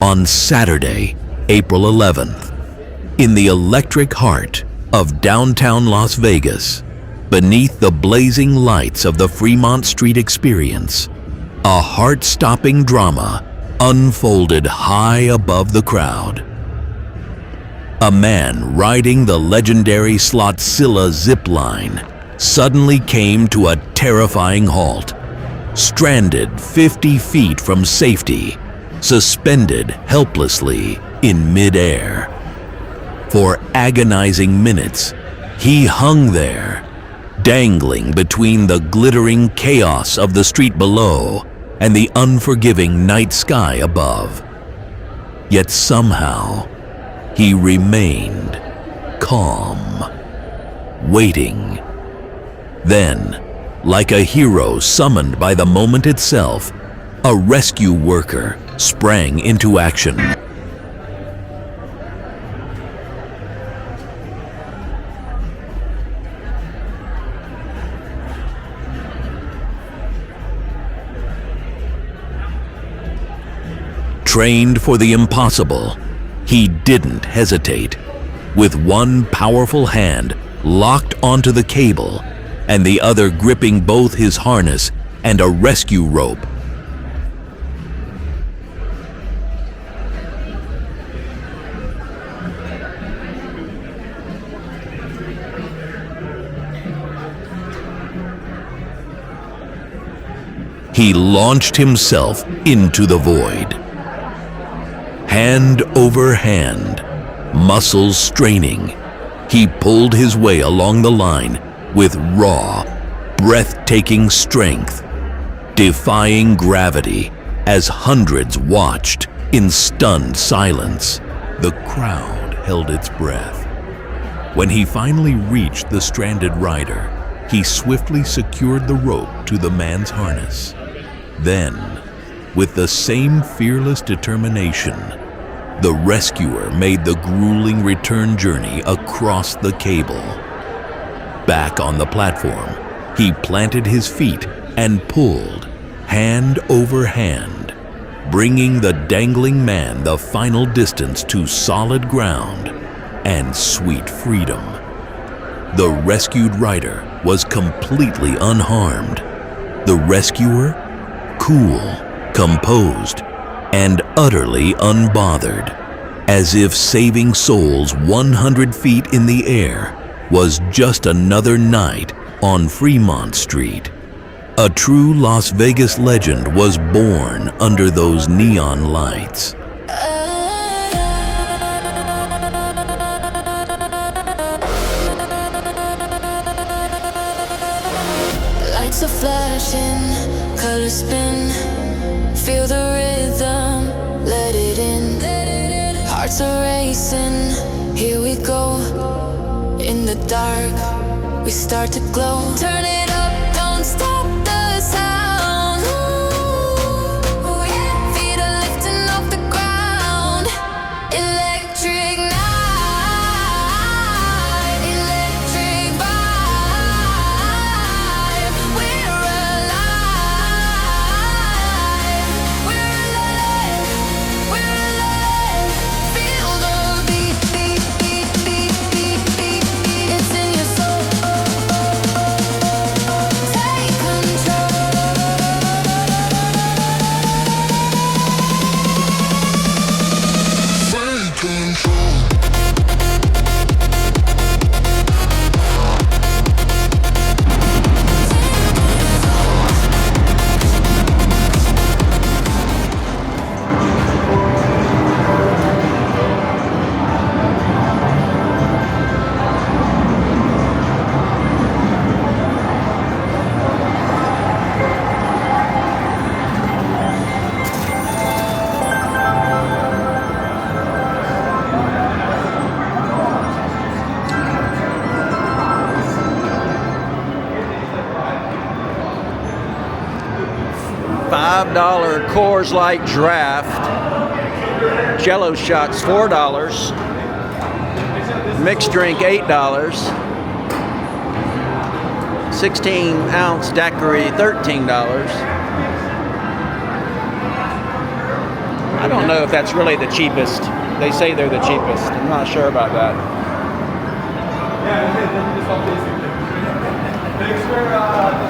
On Saturday, April 11th, in the electric heart of downtown Las Vegas, beneath the blazing lights of the Fremont Street Experience, a heart-stopping drama unfolded high above the crowd. A man riding the legendary Slotzilla Zipline suddenly came to a terrifying halt, stranded 50 feet from safety, suspended helplessly in midair. For agonizing minutes, he hung there, dangling between the glittering chaos of the street below and the unforgiving night sky above. Yet somehow, he remained calm, waiting. Then, like a hero summoned by the moment itself, a rescue worker sprang into action. Trained for the impossible, he didn't hesitate. With one powerful hand locked onto the cable and the other gripping both his harness and a rescue rope, he launched himself into the void. Hand over hand, muscles straining, he pulled his way along the line with raw, breathtaking strength, defying gravity as hundreds watched in stunned silence. The crowd held its breath. When he finally reached the stranded rider, he swiftly secured the rope to the man's harness. Then, with the same fearless determination, the rescuer made the grueling return journey across the cable. Back on the platform, he planted his feet and pulled, hand over hand, bringing the dangling man the final distance to solid ground and sweet freedom. The rescued rider was completely unharmed. The rescuer, cool, composed, and utterly unbothered, as if saving souls 100 feet in the air was just another night on Fremont Street. A true Las Vegas legend was born under those neon lights. Lights are flashing, colors spin. Feel the rhythm, let it in. Hearts are racing, here we go. In the dark, we start to glow. Turn it up, don't stop the sound. Ooh, yeah. Feet are lifting off the ground. Electric night, electric vibe. We're alive, we're alive, we're alive. Feel the beat, beat, beat, beat, beat, beat, beat. It's in your soul. Take control. Take control. $5 Coors Light draft. Jello shots $4. Mixed drink $8. 16-ounce daiquiri $13. I don't know if that's really the cheapest. They say they're the cheapest. I'm not sure about that. Thanks for